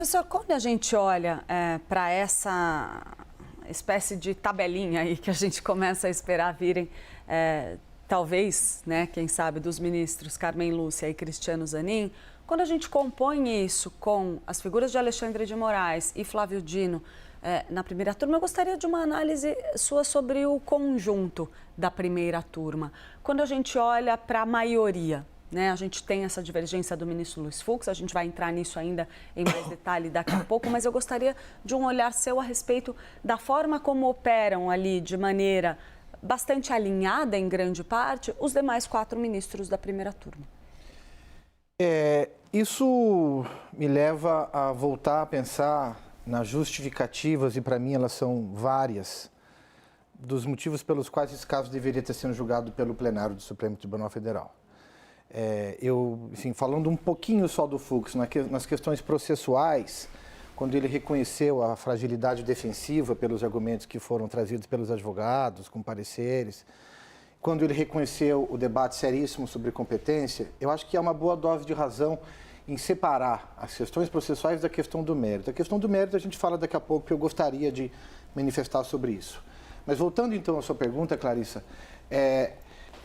Professor, quando a gente olha para essa espécie de tabelinha aí que a gente começa a esperar virem, talvez, né, quem sabe, dos ministros Carmen Lúcia e Cristiano Zanin, quando a gente compõe isso com as figuras de Alexandre de Moraes e Flávio Dino na primeira turma, eu gostaria de uma análise sua sobre o conjunto da primeira turma. Quando a gente olha para a maioria, né, a gente tem essa divergência do ministro Luiz Fux, a gente vai entrar nisso ainda em mais detalhe daqui a pouco, mas eu gostaria de um olhar seu a respeito da forma como operam ali de maneira bastante alinhada, em grande parte, os demais 4 ministros da primeira turma. Isso me leva a voltar a pensar nas justificativas, e para mim elas são várias, dos motivos pelos quais esse caso deveria ter sido julgado pelo plenário do Supremo Tribunal Federal. Falando um pouquinho só do Fux, nas questões processuais, quando ele reconheceu a fragilidade defensiva pelos argumentos que foram trazidos pelos advogados, com pareceres, quando ele reconheceu o debate seríssimo sobre competência, eu acho que há uma boa dose de razão em separar as questões processuais da questão do mérito. A questão do mérito a gente fala daqui a pouco, que eu gostaria de manifestar sobre isso. Mas voltando então à sua pergunta, Clarissa,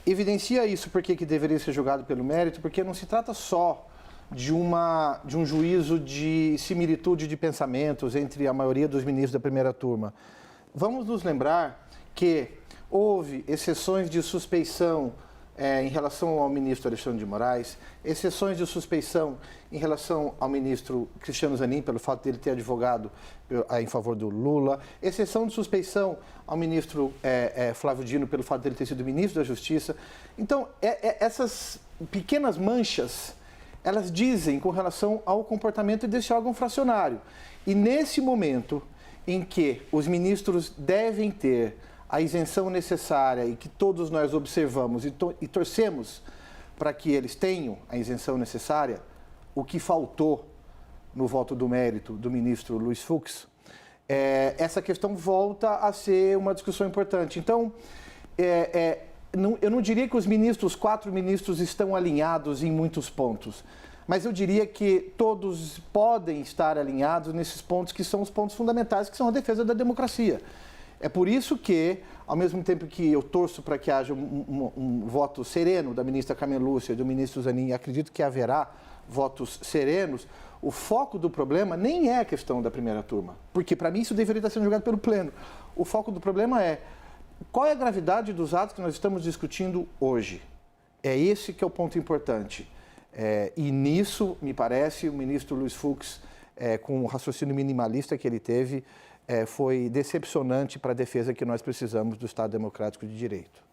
evidencia isso porque que deveria ser julgado pelo mérito, porque não se trata só de um juízo de similitude de pensamentos entre a maioria dos ministros da primeira turma. Vamos nos lembrar que houve exceções de suspeição em relação ao ministro Alexandre de Moraes, exceções de suspeição em relação ao ministro Cristiano Zanin, pelo fato de ele ter advogado em favor do Lula, exceção de suspeição ao ministro Flávio Dino, pelo fato de ele ter sido ministro da Justiça. Então, essas pequenas manchas, elas dizem com relação ao comportamento desse órgão fracionário. E nesse momento em que os ministros devem ter a isenção necessária e que todos nós observamos e torcemos para que eles tenham a isenção necessária, o que faltou no voto do mérito do ministro Luiz Fux, essa questão volta a ser uma discussão importante. Então, eu não diria que os 4 ministros estão alinhados em muitos pontos, mas eu diria que todos podem estar alinhados nesses pontos que são os pontos fundamentais, que são a defesa da democracia. É por isso que, ao mesmo tempo que eu torço para que haja um voto sereno da ministra Carmen Lúcia e do ministro Zanin, acredito que haverá votos serenos, o foco do problema nem é a questão da primeira turma, porque para mim isso deveria estar sendo julgado pelo pleno. O foco do problema é qual é a gravidade dos atos que nós estamos discutindo hoje. É esse que é o ponto importante. E nisso, me parece, o ministro Luiz Fux, com o raciocínio minimalista que ele teve, foi decepcionante para a defesa que nós precisamos do Estado Democrático de Direito.